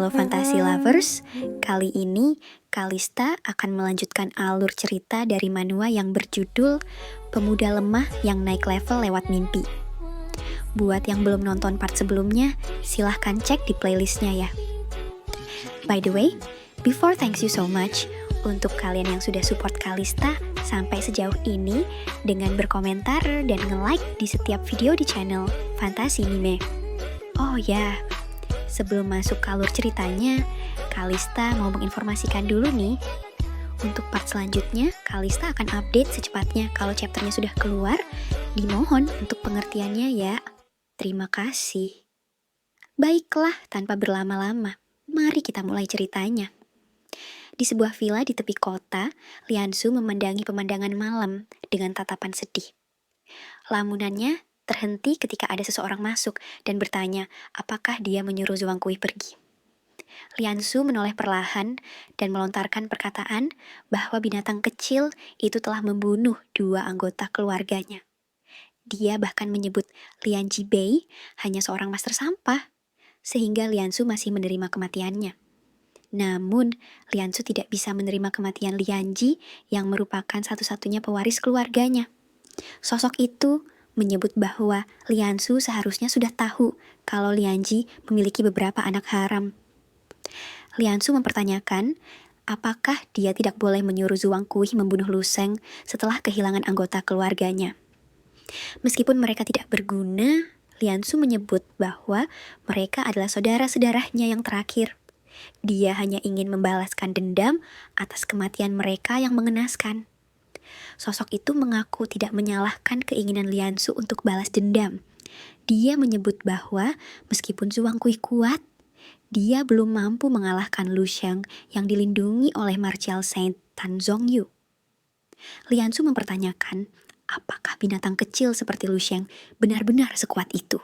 Halo Fantasi Lovers, kali ini Kalista akan melanjutkan alur cerita dari manhwa yang berjudul Pemuda Lemah yang Naik Level Lewat Mimpi. Buat yang belum nonton part sebelumnya, silahkan cek di playlistnya ya. By the way, before thanks you so much untuk kalian yang sudah support Kalista sampai sejauh ini dengan berkomentar dan nge-like di setiap video di channel Fantasi Anime. Oh ya, sebelum masuk ke alur ceritanya, Kalista mau menginformasikan dulu nih. Untuk part selanjutnya, Kalista akan update secepatnya kalau chapternya sudah keluar. Dimohon untuk pengertiannya ya. Terima kasih. Baiklah, tanpa berlama-lama, mari kita mulai ceritanya. Di sebuah villa di tepi kota, Liansu memandangi pemandangan malam dengan tatapan sedih. Lamunannya terhenti ketika ada seseorang masuk dan bertanya apakah dia menyuruh Zhuang Kui pergi. Liansu menoleh perlahan dan melontarkan perkataan bahwa binatang kecil itu telah membunuh 2 anggota keluarganya. Dia bahkan menyebut Lian Jibei hanya seorang master sampah, sehingga Liansu masih menerima kematiannya. Namun, Liansu tidak bisa menerima kematian Lianji yang merupakan satu-satunya pewaris keluarganya. Sosok itu menyebut bahwa Liansu seharusnya sudah tahu kalau Lianji memiliki beberapa anak haram. Liansu mempertanyakan apakah dia tidak boleh menyuruh Zhuang Kui membunuh Lu Sheng setelah kehilangan anggota keluarganya. Meskipun mereka tidak berguna, Liansu menyebut bahwa mereka adalah saudara-saudaranya yang terakhir. Dia hanya ingin membalaskan dendam atas kematian mereka yang mengenaskan. Sosok itu mengaku tidak menyalahkan keinginan Liansu untuk balas dendam. Dia menyebut bahwa meskipun Zhuang Kui kuat, dia belum mampu mengalahkan Lu Sheng yang dilindungi oleh Martial Saint Tan Zhongyu. Liansu mempertanyakan apakah binatang kecil seperti Lu Sheng benar-benar sekuat itu.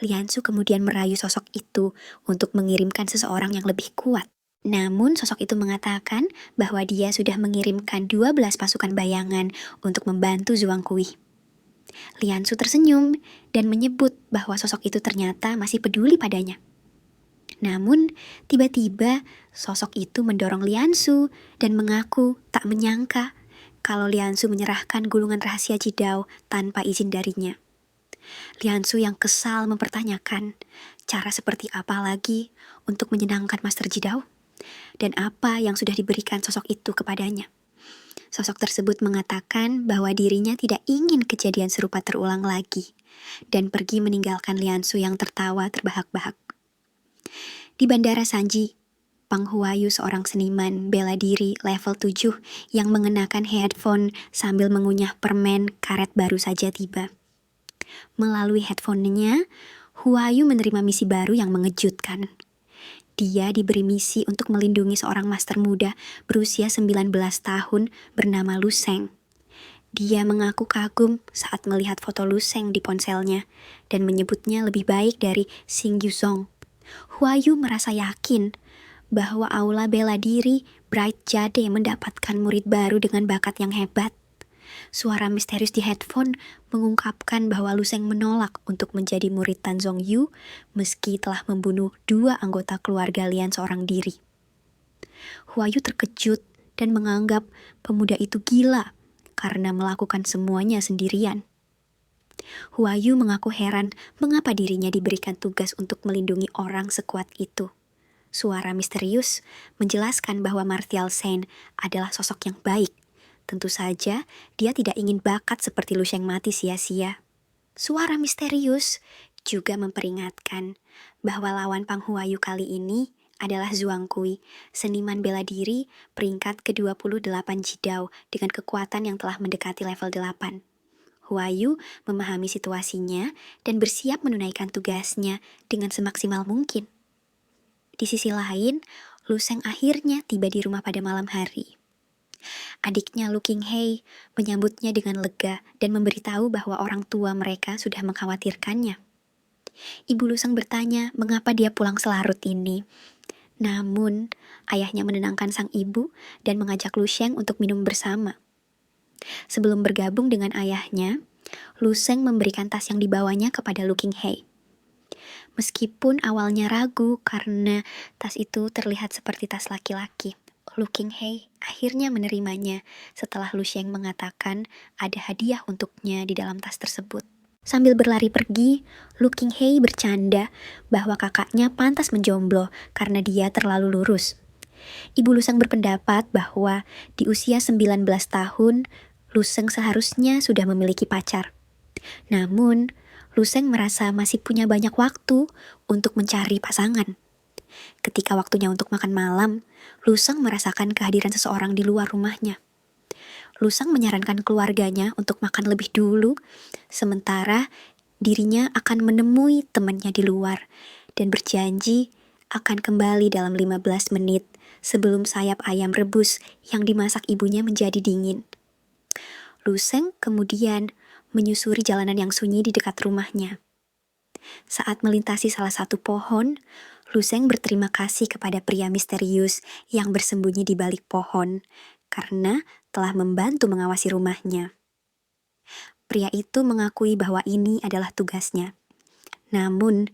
Liansu kemudian merayu sosok itu untuk mengirimkan seseorang yang lebih kuat. Namun sosok itu mengatakan bahwa dia sudah mengirimkan 12 pasukan bayangan untuk membantu Zhuang Kui. Liansu tersenyum dan menyebut bahwa sosok itu ternyata masih peduli padanya. Namun tiba-tiba sosok itu mendorong Liansu dan mengaku tak menyangka kalau Liansu menyerahkan gulungan rahasia Jidao tanpa izin darinya. Liansu yang kesal mempertanyakan cara seperti apa lagi untuk menyenangkan Master Jidao? Dan apa yang sudah diberikan sosok itu kepadanya. Sosok tersebut mengatakan bahwa dirinya tidak ingin kejadian serupa terulang lagi dan pergi meninggalkan Liansu yang tertawa terbahak-bahak. Di Bandara Sanji, Pang Huayu seorang seniman bela diri level 7 yang mengenakan headphone sambil mengunyah permen karet baru saja tiba. Melalui headphone-nya, Huayu menerima misi baru yang mengejutkan. Dia diberi misi untuk melindungi seorang master muda berusia 19 tahun bernama Lu Sheng. Dia mengaku kagum saat melihat foto Lu Sheng di ponselnya dan menyebutnya lebih baik dari Xing Yuzong. Huayu merasa yakin bahwa aula bela diri Bright Jade mendapatkan murid baru dengan bakat yang hebat. Suara misterius di headphone mengungkapkan bahwa Lu Sheng menolak untuk menjadi murid Tan Zhongyu meski telah membunuh 2 anggota keluarga Lian seorang diri. Huayu terkejut dan menganggap pemuda itu gila karena melakukan semuanya sendirian. Huayu mengaku heran mengapa dirinya diberikan tugas untuk melindungi orang sekuat itu. Suara misterius menjelaskan bahwa Martial Saint adalah sosok yang baik. Tentu saja, dia tidak ingin bakat seperti Lu Sheng mati sia-sia. Suara misterius juga memperingatkan bahwa lawan Pang Huayu kali ini adalah Zhuang Kui, seniman bela diri peringkat ke-28 Jidao dengan kekuatan yang telah mendekati level 8. Huayu memahami situasinya dan bersiap menunaikan tugasnya dengan semaksimal mungkin. Di sisi lain, Lu Sheng akhirnya tiba di rumah pada malam hari. Adiknya Lu Qinghai menyambutnya dengan lega dan memberitahu bahwa orang tua mereka sudah mengkhawatirkannya. Ibu Lu Sheng bertanya mengapa dia pulang selarut ini. Namun, ayahnya menenangkan sang ibu dan mengajak Lu Sheng untuk minum bersama. Sebelum bergabung dengan ayahnya, Lu Sheng memberikan tas yang dibawanya kepada Lu Qinghai. Meskipun awalnya ragu karena tas itu terlihat seperti tas laki-laki, Lu Qinghai akhirnya menerimanya setelah Lu Sheng mengatakan ada hadiah untuknya di dalam tas tersebut. Sambil berlari pergi, Lu Qinghai bercanda bahwa kakaknya pantas menjomblo karena dia terlalu lurus. Ibu Luseng berpendapat bahwa di usia 19 tahun, Luseng seharusnya sudah memiliki pacar. Namun, Luseng merasa masih punya banyak waktu untuk mencari pasangan. Ketika waktunya untuk makan malam, Luseng merasakan kehadiran seseorang di luar rumahnya. Luseng menyarankan keluarganya untuk makan lebih dulu, sementara dirinya akan menemui temannya di luar dan berjanji akan kembali dalam 15 menit sebelum sayap ayam rebus yang dimasak ibunya menjadi dingin. Luseng kemudian menyusuri jalanan yang sunyi di dekat rumahnya. Saat melintasi salah satu pohon, Luseng berterima kasih kepada pria misterius yang bersembunyi di balik pohon karena telah membantu mengawasi rumahnya. Pria itu mengakui bahwa ini adalah tugasnya. Namun,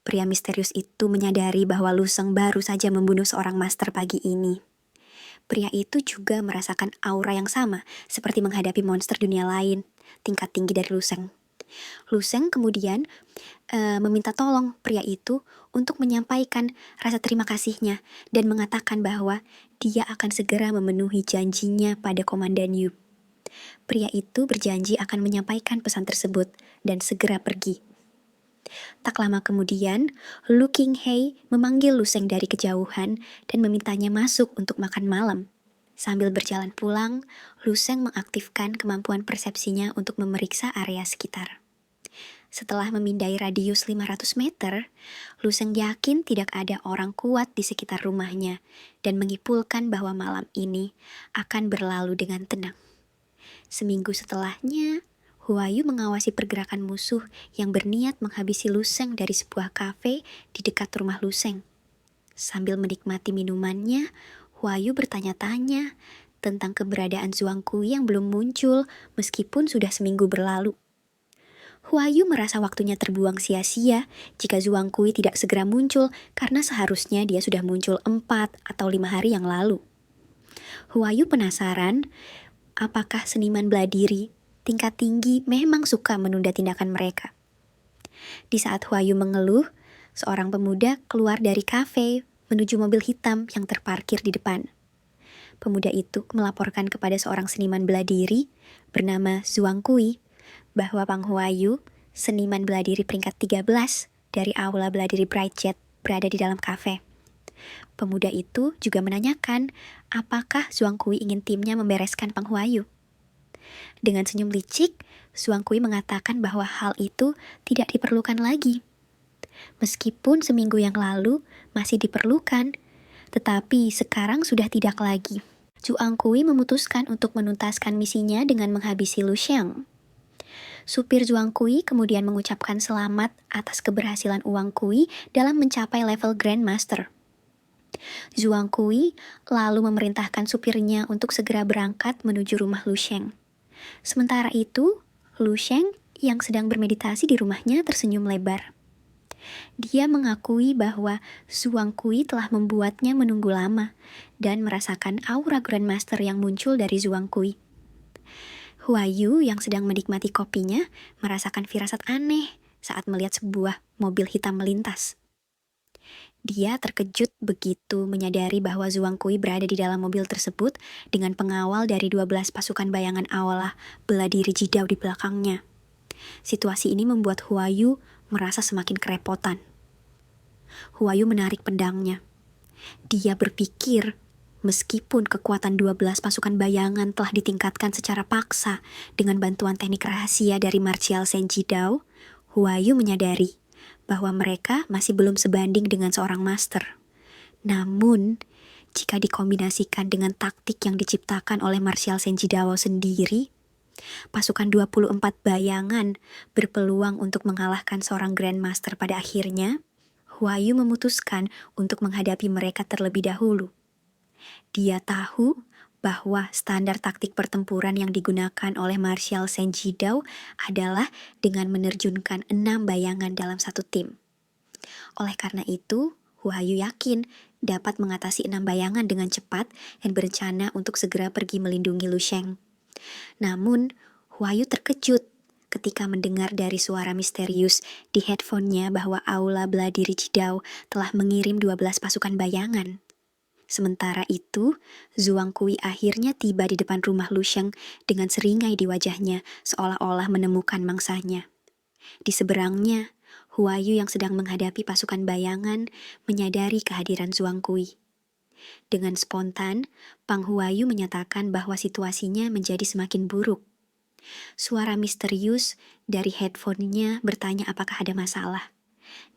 pria misterius itu menyadari bahwa Luseng baru saja membunuh seorang master pagi ini. Pria itu juga merasakan aura yang sama, seperti menghadapi monster dunia lain, tingkat tinggi dari Luseng. Luseng kemudian meminta tolong pria itu untuk menyampaikan rasa terima kasihnya dan mengatakan bahwa dia akan segera memenuhi janjinya pada Komandan Yu. Pria itu berjanji akan menyampaikan pesan tersebut dan segera pergi. Tak lama kemudian, Lu Qinghai memanggil Luseng dari kejauhan dan memintanya masuk untuk makan malam. Sambil berjalan pulang, Luseng mengaktifkan kemampuan persepsinya untuk memeriksa area sekitar. Setelah memindai radius 500 meter, Luseng yakin tidak ada orang kuat di sekitar rumahnya dan mengipulkan bahwa malam ini akan berlalu dengan tenang. Seminggu setelahnya, Huayu mengawasi pergerakan musuh yang berniat menghabisi Luseng dari sebuah kafe di dekat rumah Luseng. Sambil menikmati minumannya, Huayu bertanya-tanya tentang keberadaan Zhuang Kui yang belum muncul meskipun sudah seminggu berlalu. Huayu merasa waktunya terbuang sia-sia jika Zhuang Kui tidak segera muncul karena seharusnya dia sudah muncul 4 atau 5 hari yang lalu. Huayu penasaran apakah seniman beladiri tingkat tinggi memang suka menunda tindakan mereka. Di saat Huayu mengeluh, seorang pemuda keluar dari kafe menuju mobil hitam yang terparkir di depan. Pemuda itu melaporkan kepada seorang seniman beladiri bernama Zhuang Kui bahwa Pang Huayu, seniman beladiri peringkat 13 dari aula beladiri Brightjet, berada di dalam kafe. Pemuda itu juga menanyakan apakah Zhuang Kui ingin timnya membereskan Pang Huayu. Dengan senyum licik, Zhuang Kui mengatakan bahwa hal itu tidak diperlukan lagi. Meskipun seminggu yang lalu masih diperlukan, tetapi sekarang sudah tidak lagi. Zhuang Kui memutuskan untuk menuntaskan misinya dengan menghabisi Lu Sheng. Supir Zhuang Kui kemudian mengucapkan selamat atas keberhasilan Wang Kui dalam mencapai level Grandmaster. Zhuang Kui lalu memerintahkan supirnya untuk segera berangkat menuju rumah Lu Sheng. Sementara itu, Lu Sheng yang sedang bermeditasi di rumahnya tersenyum lebar. Dia mengakui bahwa Zhuang Kui telah membuatnya menunggu lama dan merasakan aura Grandmaster yang muncul dari Zhuang Kui. Huayu yang sedang menikmati kopinya merasakan firasat aneh saat melihat sebuah mobil hitam melintas. Dia terkejut begitu menyadari bahwa Zhuang Kui berada di dalam mobil tersebut dengan pengawal dari 12 pasukan bayangan aula beladiri Jidao di belakangnya. Situasi ini membuat Huayu merasa semakin kerepotan. Huayu menarik pedangnya. Dia berpikir meskipun kekuatan 12 pasukan bayangan telah ditingkatkan secara paksa dengan bantuan teknik rahasia dari Martial Sen Jidao, Huayu menyadari bahwa mereka masih belum sebanding dengan seorang master. Namun, jika dikombinasikan dengan taktik yang diciptakan oleh Martial Sen Jidao sendiri, pasukan 24 bayangan berpeluang untuk mengalahkan seorang Grandmaster pada akhirnya. Huayu memutuskan untuk menghadapi mereka terlebih dahulu. Dia tahu bahwa standar taktik pertempuran yang digunakan oleh Martial Sen Jidao adalah dengan menerjunkan 6 bayangan dalam satu tim. Oleh karena itu, Huayu yakin dapat mengatasi 6 bayangan dengan cepat dan berencana untuk segera pergi melindungi Lu Sheng. Namun, Huayu terkejut ketika mendengar dari suara misterius di headphone-nya bahwa Aula Beladiri Jidao telah mengirim 12 pasukan bayangan. Sementara itu, Zhuang Kui akhirnya tiba di depan rumah Lu Sheng dengan seringai di wajahnya seolah-olah menemukan mangsanya. Di seberangnya, Huayu yang sedang menghadapi pasukan bayangan menyadari kehadiran Zhuang Kui. Dengan spontan, Pang Huayu menyatakan bahwa situasinya menjadi semakin buruk. Suara misterius dari headphone-nya bertanya apakah ada masalah.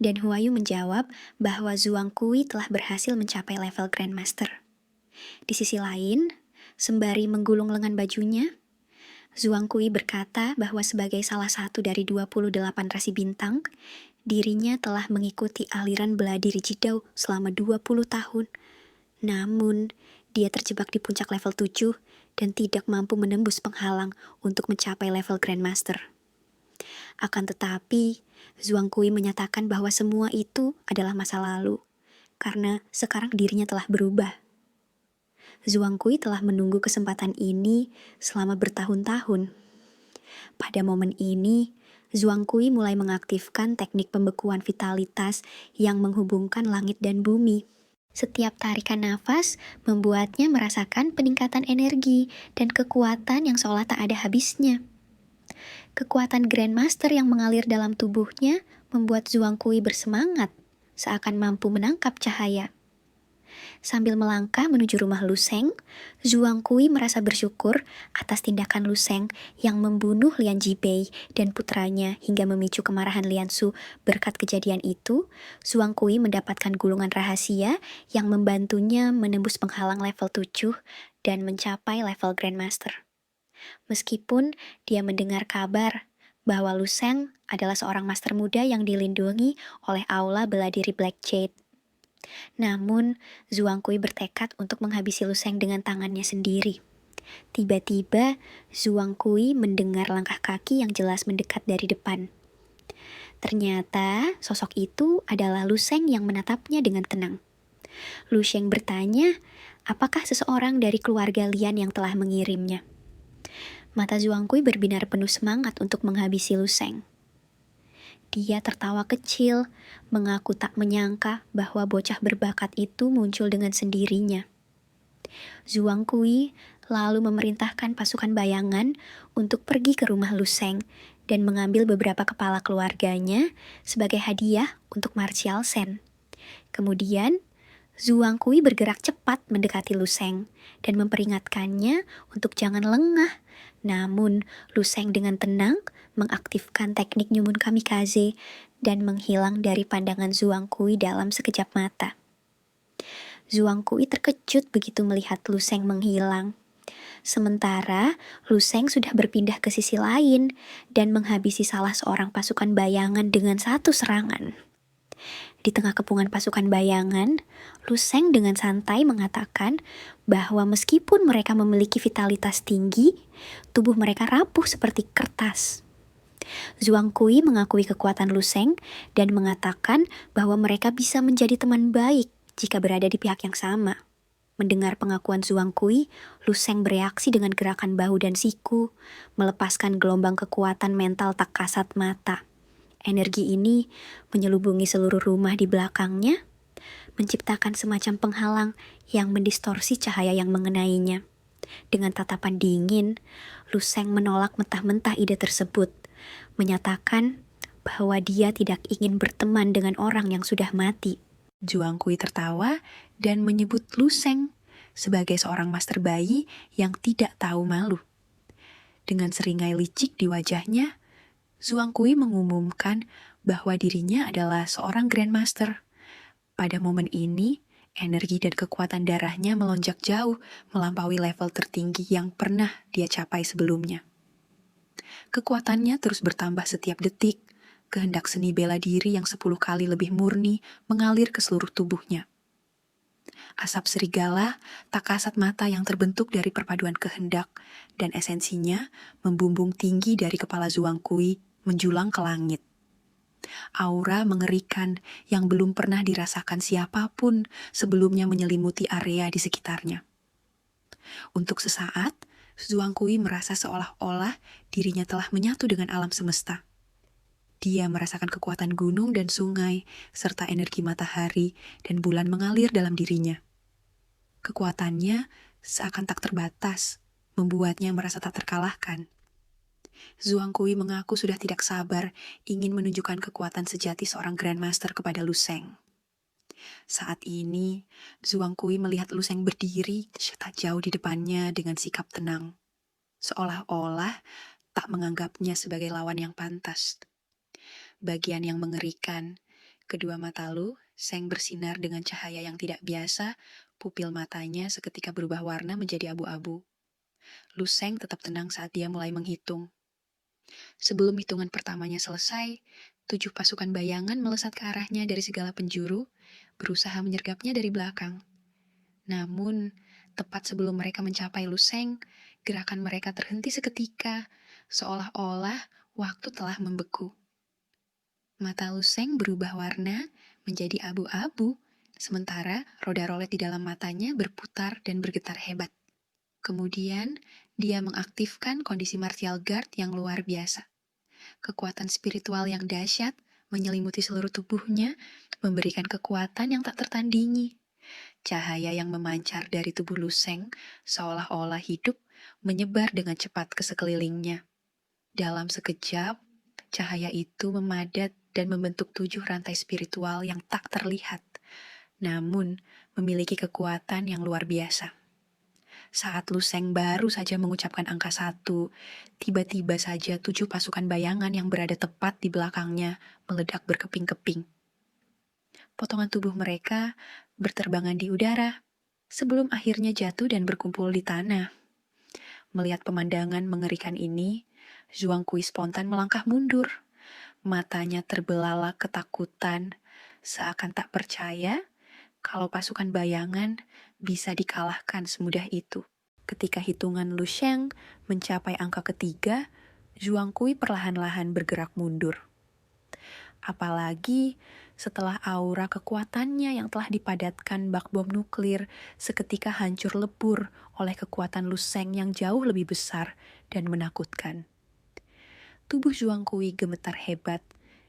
Dan Huayu menjawab bahwa Zhuang Kui telah berhasil mencapai level Grandmaster. Di sisi lain, sembari menggulung lengan bajunya, Zhuang Kui berkata bahwa sebagai salah satu dari 28 rasi bintang, dirinya telah mengikuti aliran Beladiri Jidao selama 20 tahun. Namun, dia terjebak di puncak level 7 dan tidak mampu menembus penghalang untuk mencapai level Grandmaster. Akan tetapi, Zhuang Kui menyatakan bahwa semua itu adalah masa lalu, karena sekarang dirinya telah berubah. Zhuang Kui telah menunggu kesempatan ini selama bertahun-tahun. Pada momen ini, Zhuang Kui mulai mengaktifkan teknik pembekuan vitalitas yang menghubungkan langit dan bumi. Setiap tarikan nafas membuatnya merasakan peningkatan energi dan kekuatan yang seolah tak ada habisnya. Kekuatan Grandmaster yang mengalir dalam tubuhnya membuat Zhuang Kui bersemangat, seakan mampu menangkap cahaya. Sambil melangkah menuju rumah Lu Sheng, Zhuang Kui merasa bersyukur atas tindakan Lu Sheng yang membunuh Lian Jibei dan putranya hingga memicu kemarahan Lian Su. Berkat kejadian itu, Zhuang Kui mendapatkan gulungan rahasia yang membantunya menembus penghalang level 7 dan mencapai level Grandmaster. Meskipun dia mendengar kabar bahwa Lu Sheng adalah seorang master muda yang dilindungi oleh Aula Beladiri Black Jade. Namun, Zhuang Kui bertekad untuk menghabisi Lu Sheng dengan tangannya sendiri. Tiba-tiba, Zhuang Kui mendengar langkah kaki yang jelas mendekat dari depan. Ternyata, sosok itu adalah Lu Sheng yang menatapnya dengan tenang. Lu Sheng bertanya, apakah seseorang dari keluarga Lian yang telah mengirimnya? Mata Zhuang Kui berbinar penuh semangat untuk menghabisi Lu Sheng. Dia tertawa kecil, mengaku tak menyangka bahwa bocah berbakat itu muncul dengan sendirinya. Zhuang Kui lalu memerintahkan pasukan bayangan untuk pergi ke rumah Lu Sheng dan mengambil beberapa kepala keluarganya sebagai hadiah untuk Martial Sen. Kemudian, Zhuang Kui bergerak cepat mendekati Lu Sheng dan memperingatkannya untuk jangan lengah. Namun, Lu Sheng dengan tenang mengaktifkan teknik nyumun kamikaze dan menghilang dari pandangan Zhuang Kui dalam sekejap mata. Zhuang Kui terkejut begitu melihat Lu Sheng menghilang. Sementara, Lu Sheng sudah berpindah ke sisi lain dan menghabisi salah seorang pasukan bayangan dengan satu serangan. Di tengah kepungan pasukan bayangan, Lu Sheng dengan santai mengatakan bahwa meskipun mereka memiliki vitalitas tinggi, tubuh mereka rapuh seperti kertas. Zhuang Kui mengakui kekuatan Lu Sheng dan mengatakan bahwa mereka bisa menjadi teman baik jika berada di pihak yang sama. Mendengar pengakuan Zhuang Kui, Lu Sheng bereaksi dengan gerakan bahu dan siku, melepaskan gelombang kekuatan mental tak kasat mata. Energi ini menyelubungi seluruh rumah di belakangnya, menciptakan semacam penghalang yang mendistorsi cahaya yang mengenainya. Dengan tatapan dingin, Lu Sheng menolak mentah-mentah ide tersebut, menyatakan bahwa dia tidak ingin berteman dengan orang yang sudah mati. Zhuang Kui tertawa dan menyebut Lu Sheng sebagai seorang master bayi yang tidak tahu malu. Dengan seringai licik di wajahnya, Zhuang Kui mengumumkan bahwa dirinya adalah seorang Grandmaster. Pada momen ini, energi dan kekuatan darahnya melonjak jauh melampaui level tertinggi yang pernah dia capai sebelumnya. Kekuatannya terus bertambah setiap detik, kehendak seni bela diri yang 10 kali lebih murni mengalir ke seluruh tubuhnya. Asap serigala tak kasat mata yang terbentuk dari perpaduan kehendak dan esensinya membumbung tinggi dari kepala Zhuang Kui menjulang ke langit. Aura mengerikan yang belum pernah dirasakan siapapun sebelumnya menyelimuti area di sekitarnya. Untuk sesaat, Zhuang Kui merasa seolah-olah dirinya telah menyatu dengan alam semesta. Dia merasakan kekuatan gunung dan sungai, serta energi matahari dan bulan mengalir dalam dirinya. Kekuatannya seakan tak terbatas, membuatnya merasa tak terkalahkan. Zhuang Kui mengaku sudah tidak sabar ingin menunjukkan kekuatan sejati seorang Grandmaster kepada Lu Sheng. Saat ini, Zhuang Kui melihat Lu Sheng berdiri tak jauh di depannya dengan sikap tenang, seolah-olah tak menganggapnya sebagai lawan yang pantas. Bagian yang mengerikan, kedua mata Lu Sheng bersinar dengan cahaya yang tidak biasa, pupil matanya seketika berubah warna menjadi abu-abu. Lu Sheng tetap tenang saat dia mulai menghitung. Sebelum hitungan pertamanya selesai, 7 pasukan bayangan melesat ke arahnya dari segala penjuru, berusaha menyergapnya dari belakang. Namun, tepat sebelum mereka mencapai Lu Sheng, gerakan mereka terhenti seketika, seolah-olah waktu telah membeku. Mata Lu Sheng berubah warna menjadi abu-abu, sementara roda rolet di dalam matanya berputar dan bergetar hebat. Kemudian, dia mengaktifkan kondisi martial guard yang luar biasa. Kekuatan spiritual yang dahsyat menyelimuti seluruh tubuhnya, memberikan kekuatan yang tak tertandingi. Cahaya yang memancar dari tubuh Lu Sheng seolah-olah hidup, menyebar dengan cepat ke sekelilingnya. Dalam sekejap, cahaya itu memadat dan membentuk 7 rantai spiritual yang tak terlihat, namun memiliki kekuatan yang luar biasa. Saat Lu Sheng baru saja mengucapkan angka 1, tiba-tiba saja 7 pasukan bayangan yang berada tepat di belakangnya meledak berkeping-keping. Potongan tubuh mereka berterbangan di udara, sebelum akhirnya jatuh dan berkumpul di tanah. Melihat pemandangan mengerikan ini, Zhuang Kui spontan melangkah mundur. Matanya terbelalak ketakutan, seakan tak percaya kalau pasukan bayangan bisa dikalahkan semudah itu. Ketika hitungan Lu Sheng mencapai angka ketiga, Zhuang Kui perlahan-lahan bergerak mundur. Apalagi setelah aura kekuatannya yang telah dipadatkan bak bom nuklir seketika hancur lebur oleh kekuatan Lu Sheng yang jauh lebih besar dan menakutkan. Tubuh Zhuang Kui gemetar hebat,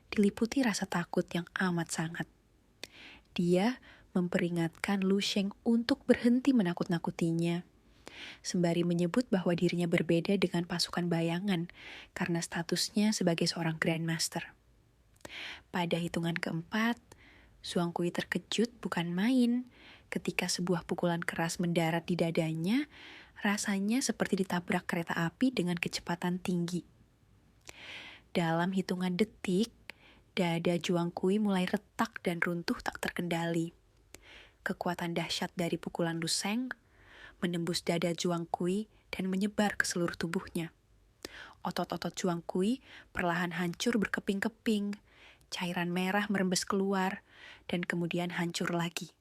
diliputi rasa takut yang amat sangat. Dia memperingatkan Lu Sheng untuk berhenti menakut-nakutinya, sembari menyebut bahwa dirinya berbeda dengan pasukan bayangan karena statusnya sebagai seorang Grandmaster. Pada hitungan keempat, Zhuang Kui terkejut bukan main ketika sebuah pukulan keras mendarat di dadanya, rasanya seperti ditabrak kereta api dengan kecepatan tinggi. Dalam hitungan detik, dada Zhuang Kui mulai retak dan runtuh tak terkendali. Kekuatan dahsyat dari pukulan Lu Sheng menembus dada Zhuang Kui dan menyebar ke seluruh tubuhnya. Otot-otot Zhuang Kui perlahan hancur berkeping-keping, cairan merah merembes keluar, dan kemudian hancur lagi.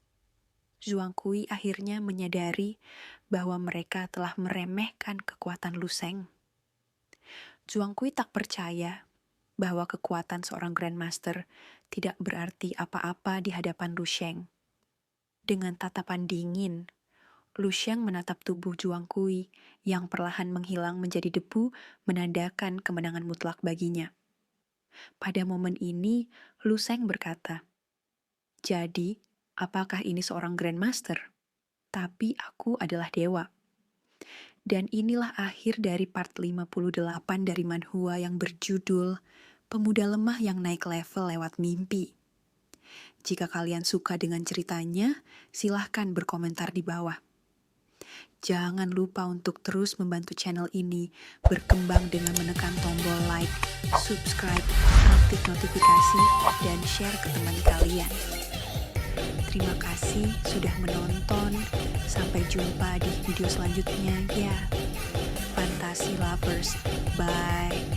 Zhuang Kui akhirnya menyadari bahwa mereka telah meremehkan kekuatan Lu Sheng. Zhuang Kui tak percaya bahwa kekuatan seorang Grandmaster tidak berarti apa-apa di hadapan Lu Sheng. Dengan tatapan dingin, Lu Sheng menatap tubuh Zhuang Kui yang perlahan menghilang menjadi debu, menandakan kemenangan mutlak baginya. Pada momen ini, Lu Sheng berkata, "Jadi, apakah ini seorang Grandmaster? Tapi aku adalah dewa." Dan inilah akhir dari part 58 dari manhwa yang berjudul Pemuda Lemah yang Naik Level Lewat Mimpi. Jika kalian suka dengan ceritanya, silahkan berkomentar di bawah. Jangan lupa untuk terus membantu channel ini berkembang dengan menekan tombol like, subscribe, aktif notifikasi, dan share ke teman kalian. Terima kasih sudah menonton. Sampai jumpa di video selanjutnya ya. Fantasy Lovers, bye.